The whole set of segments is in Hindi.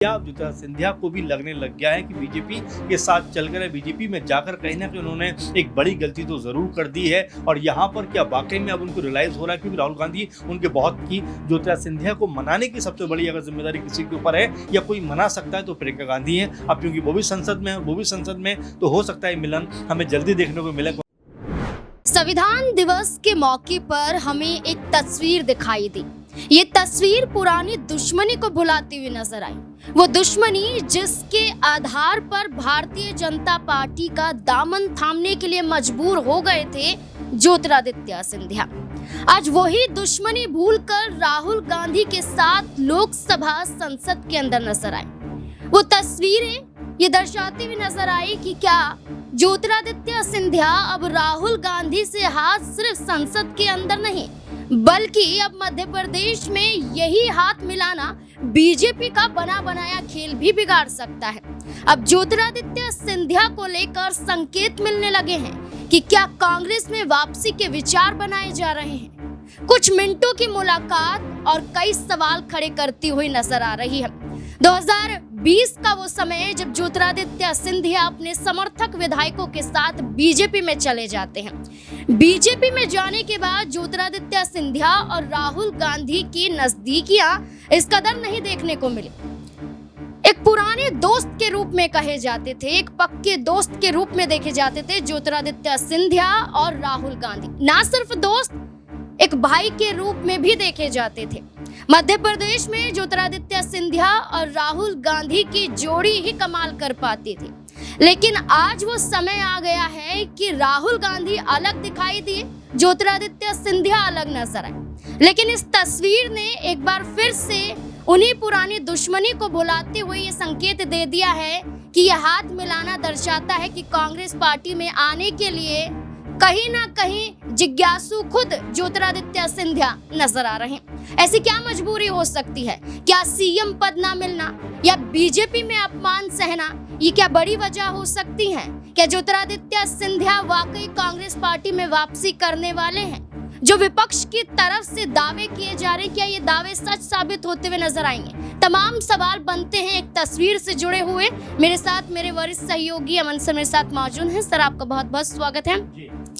अब ज्योतिरादित्य सिंधिया को भी लगने लग गया है कि बीजेपी के साथ चलकर बीजेपी में जाकर कहीं ना कहीं उन्होंने एक बड़ी गलती तो जरूर कर दी है। और यहाँ पर क्या वाकई में अब उनको रियलाइज हो रहा है, क्योंकि राहुल गांधी उनके बहुत की ज्योतिरादित्य सिंधिया को मनाने की सबसे बड़ी अगर जिम्मेदारी किसी के ऊपर है या कोई मना सकता है तो प्रियंका गांधी है। अब क्योंकि वो भी संसद में तो हो सकता है मिलन हमें जल्दी देखने को मिले। संविधान दिवस के मौके पर हमें एक तस्वीर दिखाई दी। ये तस्वीर पुरानी दुश्मनी को भुलाती हुई नजर आई, वो दुश्मनी जिसके आधार पर भारतीय जनता पार्टी का दामन थामने के लिए मजबूर हो गए थे ज्योतिरादित्य सिंधिया। आज वही दुश्मनी भूलकर राहुल गांधी के साथ लोकसभा संसद के अंदर नजर आए। वो तस्वीरें ये दर्शाती हुई नजर आई कि क्या ज्योतिरादित्य सिंधिया अब राहुल गांधी से हाथ सिर्फ संसद के अंदर नहीं बल्कि अब मध्य प्रदेश में यही हाथ मिलाना बीजेपी का बना बनाया खेल भी बिगाड़ सकता है। अब ज्योतिरादित्य सिंधिया को लेकर संकेत मिलने लगे हैं कि क्या कांग्रेस में वापसी के विचार बनाए जा रहे हैं। कुछ मिनटों की मुलाकात और कई सवाल खड़े करती हुई नजर आ रही है। 2020 का वो समय जब ज्योतिरादित्य सिंधिया अपने समर्थक विधायकों के साथ बीजेपी में चले जाते हैं। बीजेपी में जाने के बाद ज्योतिरादित्य सिंधिया और राहुल गांधी की नजदीकियां इस कदर नहीं देखने को मिली। एक पुराने दोस्त के रूप में कहे जाते थे, एक पक्के दोस्त के रूप में देखे जाते थे ज्योतिरादित्य सिंधिया और राहुल गांधी। ना सिर्फ दोस्त, एक भाई के रूप में भी देखे जाते थे। मध्य प्रदेश में ज्योतिरादित्य सिंधिया और राहुल गांधी की जोड़ी ही कमाल कर पाती थी। लेकिन आज वो समय आ गया है कि राहुल गांधी अलग दिखाई दिए, ज्योतिरादित्य सिंधिया अलग नजर आए। लेकिन इस तस्वीर ने एक बार फिर से उन्हीं पुरानी दुश्मनी को भुलाते हुए ये संकेत दे दिया है कि यह हाथ मिलाना दर्शाता है कि कांग्रेस पार्टी में आने के लिए कहीं ना कहीं जिज्ञासु खुद ज्योतिरादित्य सिंधिया नजर आ रहे हैं। ऐसी क्या मजबूरी हो सकती है? क्या सीएम पद ना मिलना या बीजेपी में अपमान सहना, ये क्या बड़ी वजह हो सकती है? क्या ज्योतिरादित्य सिंधिया वाकई कांग्रेस पार्टी में वापसी करने वाले हैं? जो विपक्ष की तरफ से दावे किए जा रहे हैं, क्या ये दावे सच साबित होते हुए नजर आएंगे? तमाम सवाल बनते हैं एक तस्वीर से जुड़े हुए। मेरे साथ मेरे वरिष्ठ सहयोगी अमन सर मेरे साथ मौजूद हैं। सर, आपका बहुत बहुत स्वागत है।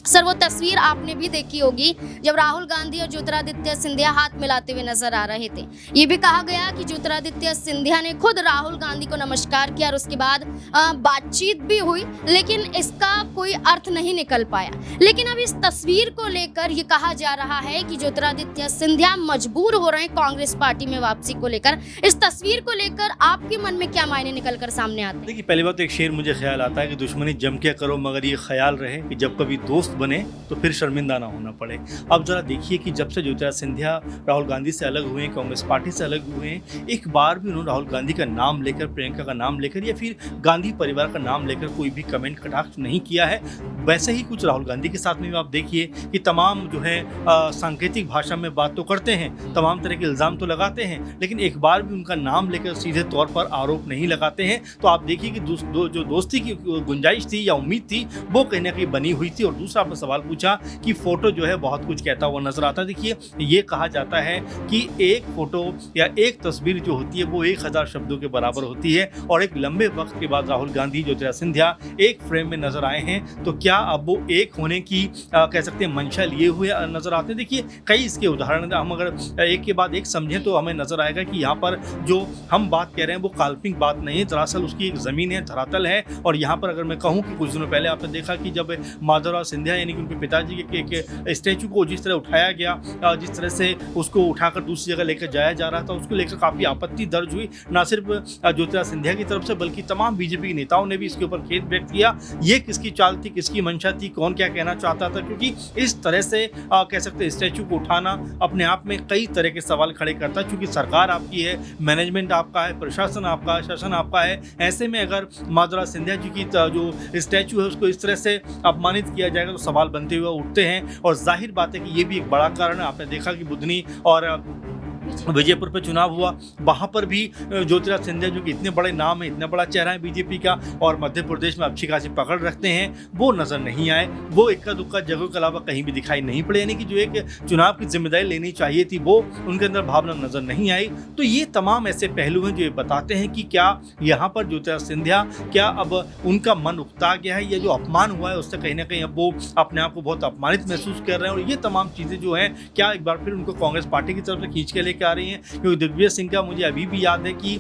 सर, वो तस्वीर आपने भी देखी होगी जब राहुल गांधी और ज्योतिरादित्य सिंधिया हाथ मिलाते हुए नजर आ रहे थे। ये भी कहा गया कि ज्योतिरादित्य सिंधिया ने खुद राहुल गांधी को नमस्कार किया और उसके बाद बातचीत भी हुई, लेकिन इसका कोई अर्थ नहीं निकल पाया। लेकिन अब इस तस्वीर को लेकर ये कहा जा रहा है कि ज्योतिरादित्य सिंधिया मजबूर हो रहे हैं कांग्रेस पार्टी में वापसी को लेकर। इस तस्वीर को लेकर आपके मन में क्या मायने निकल कर सामने आते हैं? देखिए, पहली बात तो एक शेर मुझे ख्याल आता है कि दुश्मनी जम के करो मगर ये ख्याल रहे कि जब कभी दोस्त बने तो फिर शर्मिंदा ना होना पड़े। अब जरा देखिए कि जब से ज्योतिरादित्य सिंधिया राहुल गांधी से अलग हुए, कांग्रेस पार्टी से अलग हुए, एक बार भी उन्होंने राहुल गांधी का नाम लेकर, प्रियंका का नाम लेकर या फिर गांधी परिवार का नाम लेकर कोई भी कमेंट कटाक्ष नहीं किया है। वैसे ही कुछ राहुल गांधी के साथ में भी आप देखिए कि तमाम जो है सांकेतिक भाषा में बात तो करते हैं, तमाम तरह के इल्ज़ाम तो लगाते हैं, लेकिन एक बार भी उनका नाम लेकर सीधे तौर पर आरोप नहीं लगाते हैं। तो आप देखिए कि जो दोस्ती की गुंजाइश थी या उम्मीद थी वो कहीं ना कहीं बनी हुई थी। और दूसरा आपने सवाल पूछा कि फोटो जो है बहुत कुछ कहता हुआ नजर आता है। देखिए, ये कहा जाता है कि एक फोटो या एक तस्वीर जो होती है वो 1000 शब्दों के बराबर होती है। और एक लंबे वक्त के बाद राहुल गांधी, ज्योतिरादित्य सिंधिया एक फ्रेम में नजर आए हैं, तो क्या अब वो एक होने की कह सकते हैं मंशा लिए हुए नजर आते हैं? देखिए, कई इसके उदाहरण हम अगर एक के बाद एक समझें तो हमें नजर आएगा कि यहाँ पर जो हम बात कह रहे हैं वो काल्पनिक बात नहीं है, दरअसल उसकी एक जमीन है, धरातल है। और यहाँ पर अगर मैं कहूँ कि कुछ दिनों पहले आपने देखा कि जब माधवराव सिंधिया यानी कि उनके पिताजी के स्टैचू को जिस तरह उठाया गया, जिस तरह से उसको उठाकर दूसरी जगह लेकर जाया जा रहा था, उसको लेकर काफ़ी आपत्ति दर्ज हुई, ना सिर्फ ज्योतिरादित्य सिंधिया की तरफ से बल्कि तमाम बीजेपी के नेताओं ने भी इसके ऊपर खेद व्यक्त किया। ये किसकी चाल थी, किसकी मंशा थी, कौन क्या कहना चाहता था? क्योंकि इस तरह से कह सकते हैं स्टैचू को उठाना अपने आप में कई तरह के सवाल खड़े करता है। क्योंकि सरकार आपकी है, मैनेजमेंट आपका है, प्रशासन आपका है, शासन आपका है। ऐसे में अगर माधवराव सिंधिया जी की जो स्टैचू है उसको इस तरह से अपमानित किया जाएगा तो सवाल बनते हुए उठते हैं। और जाहिर बात है कि ये भी एक बड़ा कारण है। आपने देखा कि बुधनी और विजयपुर पे चुनाव हुआ, वहाँ पर भी ज्योतिरादित्य सिंधिया जो कि इतने बड़े नाम है, इतना बड़ा चेहरा है बीजेपी का और मध्य प्रदेश में अच्छी खासी पकड़ रखते हैं, वो नज़र नहीं आए। वो इक्का दुक्का जगहों के अलावा कहीं भी दिखाई नहीं पड़े, यानी कि जो एक चुनाव की जिम्मेदारी लेनी चाहिए थी वो उनके अंदर भावना नज़र नहीं आई। तो ये तमाम ऐसे पहलू हैं जो ये बताते हैं कि क्या यहाँ पर ज्योतिरादित्य सिंधिया क्या अब उनका मन उकता गया है, या जो अपमान हुआ है उससे कहीं ना कहीं अब वो अपने आप को बहुत अपमानित महसूस कर रहे हैं। और ये तमाम चीज़ें जो हैं क्या एक बार फिर उनको कांग्रेस पार्टी की तरफ से खींच के लेके आ रही हैं, क्योंकि दिग्विजय सिंह का मुझे अभी भी याद है कि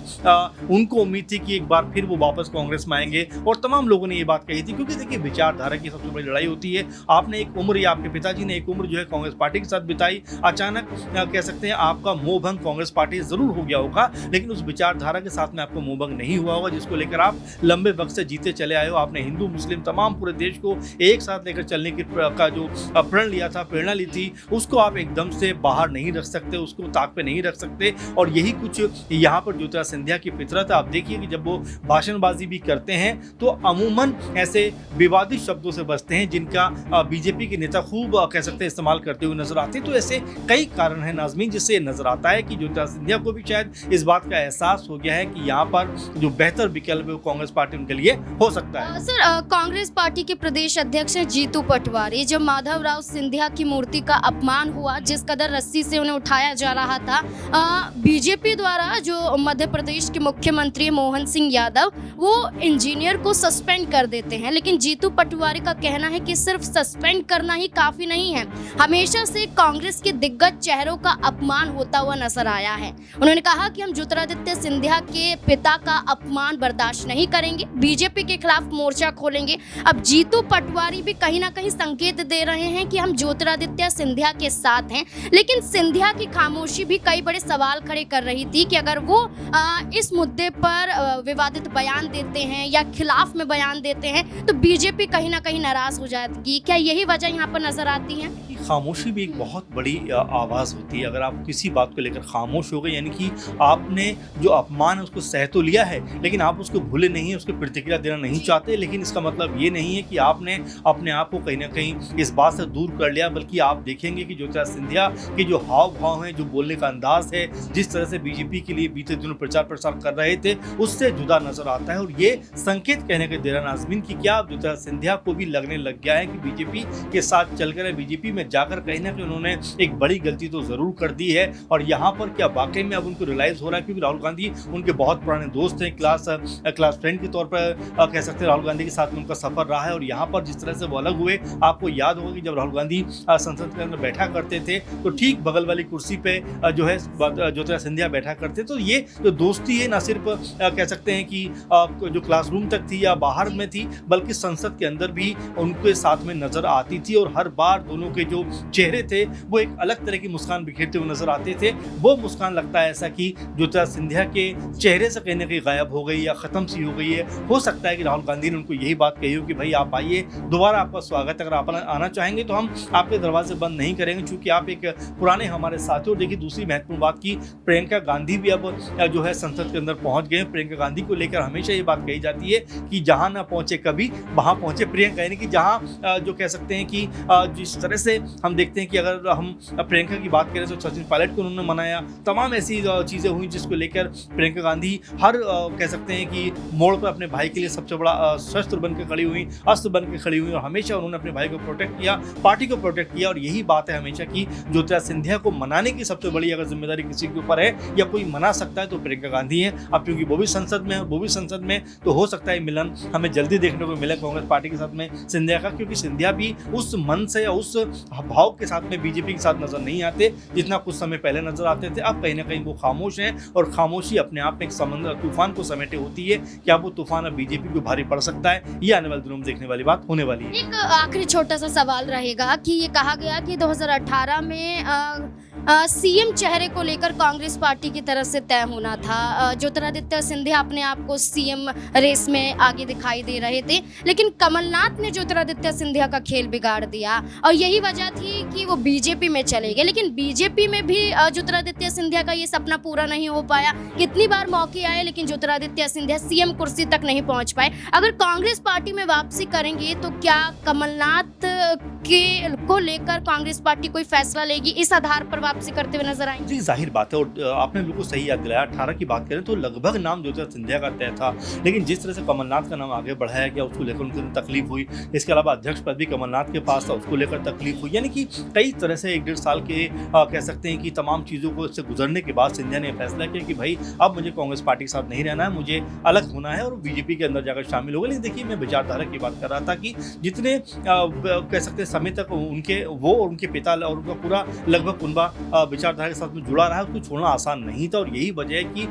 उनको उम्मीद थी कि एक बार फिर वो वापस कांग्रेस में आएंगे और तमाम लोगों ने ये बात कही थी, क्योंकि देखिए विचारधारा की सबसे बड़ी लड़ाई होती है। आपने एक उम्र या आपके पिताजी ने एक उम्र जो है कांग्रेस पार्टी के साथ बिताई, अचानक कह सकते हैं आपका मोहभंग कांग्रेस पार्टी जरूर हो गया होगा, लेकिन उस विचारधारा के साथ में आपको मोहभंग नहीं हुआ होगा जिसको लेकर आप लंबे वक्त से जीते चले आए हो। आपने हिंदू मुस्लिम तमाम पूरे देश को एक साथ लेकर चलने की का जो प्रण लिया था, प्रेरणा ली थी, उसको आप एकदम से बाहर नहीं रख सकते, उसको ताक पे नहीं रख सकते। और यही कुछ यहाँ पर ज्योतिरादित्य सिंधिया की फितरत है। आप देखिए कि जब वो भाषणबाजी भी करते हैं तो अमूमन ऐसे विवादित शब्दों से बचते हैं जिनका बीजेपी के नेता खूब कह सकते हैं इस्तेमाल करते हुए नजर आते हैं। तो ऐसे कई कारण हैं नाज़मीन, जिससे नजर आता है कि ज्योतिरादित्य सिंधिया को भी शायद इस बात का एहसास हो गया है कि यहाँ पर जो बेहतर विकल्प है वो कांग्रेस पार्टी उनके लिए हो सकता है। सर, कांग्रेस पार्टी के प्रदेश अध्यक्ष हैं जीतू पटवारी। जब माधवराव सिंधिया की मूर्ति का अपमान हुआ, जिस कदर रस्सी से उन्हें उठाया जा रहा था, बीजेपी द्वारा जो मध्य प्रदेश के मुख्यमंत्री मोहन सिंह यादव वो इंजीनियर को सस्पेंड कर देते हैं, लेकिन जीतू पटवारी का कहना है कि सिर्फ सस्पेंड करना ही काफी नहीं है, हमेशा से कांग्रेस के दिग्गज चेहरों का अपमान होता हुआ नजर आया है। उन्होंने कहा कि हम ज्योतिरादित्य सिंधिया के पिता का अपमान बर्दाश्त नहीं करेंगे, बीजेपी के खिलाफ मोर्चा खोलेंगे। अब जीतू पटवारी भी कहीं ना कहीं संकेत दे रहे हैं कि हम ज्योतिरादित्य सिंधिया के साथ हैं, लेकिन सिंधिया की खामोशी भी कई बड़े सवाल खड़े कर रही थी कि अगर वो इस मुद्दे पर विवादित बयान देते हैं या खिलाफ में बयान देते हैं तो बीजेपी कहीं ना कहीं नाराज हो जाएगी। क्या यही वजह यहाँ पर नजर आती है? खामोशी भी एक बहुत बड़ी आवाज़ होती है। अगर आप किसी बात को लेकर खामोश हो गए, यानी कि आपने जो अपमान है उसको सह तो लिया है, लेकिन आप उसको भूले नहीं, उसको प्रतिक्रिया देना नहीं चाहते, लेकिन इसका मतलब ये नहीं है कि आपने अपने आप को कहीं ना कहीं इस बात से दूर कर लिया। बल्कि आप देखेंगे कि ज्योतिरादित्य सिंधिया के जो हाव भाव हैं, जो बोलने का अंदाज है, जिस तरह से बीजेपी के लिए बीते दिनों प्रचार प्रसार कर रहे थे, उससे जुदा नजर आता है। और ये संकेत कहने के दे रहा नाज़मीन कि क्या ज्योतिरादित्य सिंधिया को भी लगने लग गया है कि बीजेपी के साथ चलकर बीजेपी में जाकर कहीं ना कहीं उन्होंने एक बड़ी गलती तो जरूर कर दी है। और यहाँ पर क्या वाकई में अब उनको रियलाइज हो रहा है, क्योंकि राहुल गांधी उनके बहुत पुराने दोस्त हैं, क्लास फ्रेंड के तौर पर कह सकते हैं राहुल गांधी के साथ में उनका सफर रहा है। और यहाँ पर जिस तरह से वो अलग हुए, आपको याद होगा कि जब राहुल गांधी संसद के अंदर बैठा करते थे तो ठीक बगल वाली कुर्सी पे जो है ज्योतिरादित्य सिंधिया बैठा करते। तो ये जो दोस्ती है ना सिर्फ कह सकते हैं कि जो क्लासरूम तक थी या बाहर में थी, बल्कि संसद के अंदर भी उनके साथ में नजर आती थी। और हर बार दोनों के जो चेहरे थे वो एक अलग तरह की मुस्कान बिखेरते हुए नजर आते थे। वो मुस्कान लगता है ऐसा कि ज्योतिरादित्य सिंधिया के चेहरे से कहीं ना कहीं गायब हो गई या खत्म सी हो गई है। हो सकता है कि राहुल गांधी ने उनको यही बात कही हो कि भाई आप आइए, दोबारा आपका स्वागत, अगर आप आना चाहेंगे तो हम आपके दरवाजे बंद नहीं करेंगे, क्योंकि आप एक पुराने हमारे साथी। और देखिए दूसरी महत्वपूर्ण बात की प्रियंका गांधी भी अब जो है संसद के अंदर पहुंच गए। प्रियंका गांधी को लेकर हमेशा ये बात कही जाती है कि जहां ना पहुंचे कभी वहां पहुंचे प्रियंका, यानी कि जहां जो कह सकते हैं कि जिस तरह से हम देखते हैं कि अगर हम प्रियंका की बात करें तो सचिन पायलट को उन्होंने मनाया, तमाम ऐसी चीज़ें हुई जिसको लेकर प्रियंका गांधी हर कह सकते हैं कि मोड़ पर अपने भाई के लिए सबसे बड़ा शस्त्र बन के खड़ी हुई, अस्त्र बन के खड़ी हुई। और हमेशा उन्होंने अपने भाई को प्रोटेक्ट किया, पार्टी को प्रोटेक्ट किया। और यही बात है हमेशा कि ज्योतिरादित्य सिंधिया को मनाने की सबसे बड़ी अगर जिम्मेदारी किसी के ऊपर है या कोई मना सकता है तो प्रियंका गांधी है। अब क्योंकि वो भी संसद में है, वो भी संसद में, तो हो सकता है मिलन हमें जल्दी देखने को मिले कांग्रेस पार्टी के साथ में सिंधिया का, क्योंकि सिंधिया भी उस मन से या उस भाव के साथ में बीजेपी के साथ नजर नहीं आते जितना कुछ समय पहले नजर आते थे। अब कहीं ना कहीं वो खामोश हैं, और खामोशी अपने आप में एक समंदर तूफान को समेटे होती है। क्या वो तूफान अब बीजेपी को भारी पड़ सकता है? ये आने वाले दिनों में देखने वाली बात होने वाली है। एक आखिरी छोटा सा सवाल रहेगा कि ये कहा गया कि 2018 में सीएम चेहरे को लेकर कांग्रेस पार्टी की तरफ से तय होना था। ज्योतिरादित्य सिंधिया अपने आप को सीएम रेस में आगे दिखाई दे रहे थे, लेकिन कमलनाथ ने ज्योतिरादित्य सिंधिया का खेल बिगाड़ दिया और यही वजह थी कि वो बीजेपी में चले गए। लेकिन बीजेपी में भी ज्योतिरादित्य सिंधिया का ये सपना पूरा नहीं हो पाया। कितनी बार मौके आए लेकिन ज्योतिरादित्य सिंधिया सीएम कुर्सी तक नहीं पहुंच पाए। अगर कांग्रेस पार्टी में वापसी करेंगे तो क्या कमलनाथ को लेकर कांग्रेस पार्टी कोई फैसला लेगी? इस आधार पर वापसी करते हुए नजर आएंगे? जी, जाहिर बात है और आपने बिल्कुल सही याद दिलाया। 18 की बात करें तो लगभग नाम ज्योतिरादित्य सिंधिया का तय था, लेकिन जिस तरह से कमलनाथ का नाम आगे बढ़ाया गया उसको लेकर उनको तकलीफ हुई। इसके अलावा अध्यक्ष पद भी कमलनाथ के पास था, उसको लेकर तकलीफ हुई। यानी कि कई तरह से 1-1.5 साल के कह सकते हैं कि तमाम चीज़ों को से गुजरने के बाद सिंधिया ने फैसला किया कि भाई अब मुझे कांग्रेस पार्टी के साथ नहीं रहना है, मुझे अलग होना है और बीजेपी के अंदर जाकर शामिल हो गए। लेकिन देखिए, मैं विचारधारा की बात कर रहा था कि जितने कह सकते हैं समय तक उनके वो और उनके पिता और उनका पूरा लगभग कुनबा विचारधारा के साथ में जुड़ा रहा, उसको छोड़ना आसान नहीं था। और यही वजह है कि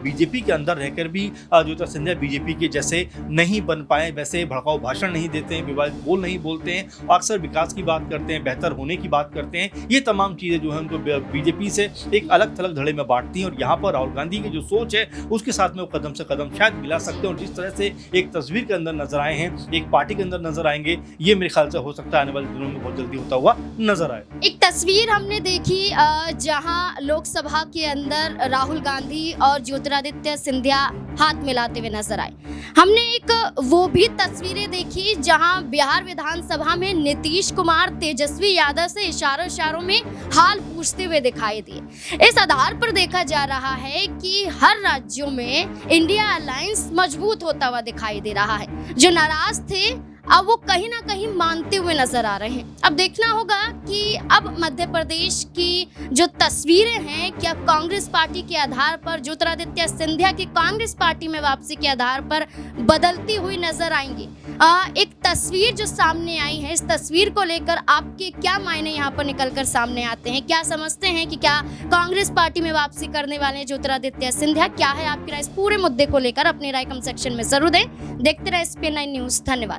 बीजेपी के अंदर रहकर भी ज्योतिरादित्य सिंधिया बीजेपी के जैसे नहीं बन पाए, वैसे भड़काऊ भाषण नहीं देते हैं, विवादित बोल नहीं बोलते हैं, अक्सर विकास की बात करते हैं, बेहतर होने की बात करते हैं। ये तमाम चीज़ें जो है उनको बीजेपी से एक अलग थलग धड़े में बांटती हैं और यहाँ पर राहुल गांधी की जो सोच है उसके साथ में वो कदम से कदम शायद मिला सकते हैं। और जिस तरह से एक तस्वीर के अंदर नजर आए हैं, एक पार्टी के अंदर नजर आएंगे, ये मेरे ख्याल से हो सकता है आने वाले दिनों में बहुत जल्दी होता हुआ नजर आए। एक तस्वीर हमने देखी जहां लोकसभा के अंदर राहुल गांधी और ज्योतिरादित्य सिंधिया हाथ मिलाते हुए नजर आए। हमने एक वो भी तस्वीरें देखी जहां बिहार विधानसभा में नीतीश कुमार तेजस्वी यादव से इशारों में हाल पूछते हुए दिखाई दिए। इस आधार पर देखा जा रहा है कि हर राज्यों में इंडिया अलायंस मजबूत होता हुआ दिखाई दे रहा है। जो नाराज थे अब वो कहीं ना कहीं मानते हुए नजर आ रहे हैं। अब देखना होगा कि अब मध्य प्रदेश की जो तस्वीरें हैं क्या कांग्रेस पार्टी के आधार पर ज्योतिरादित्य सिंधिया की कांग्रेस पार्टी में वापसी के आधार पर बदलती हुई नजर आएंगी। एक तस्वीर जो सामने आई है, इस तस्वीर को लेकर आपके क्या मायने यहाँ पर निकलकर सामने आते हैं? क्या समझते हैं कि क्या कांग्रेस पार्टी में वापसी करने वाले ज्योतिरादित्य सिंधिया? क्या है आपकी राय इस पूरे मुद्दे को लेकर? अपनी राय कमेंट सेक्शन में जरूर दें। देखते रहे SPN9 न्यूज। धन्यवाद।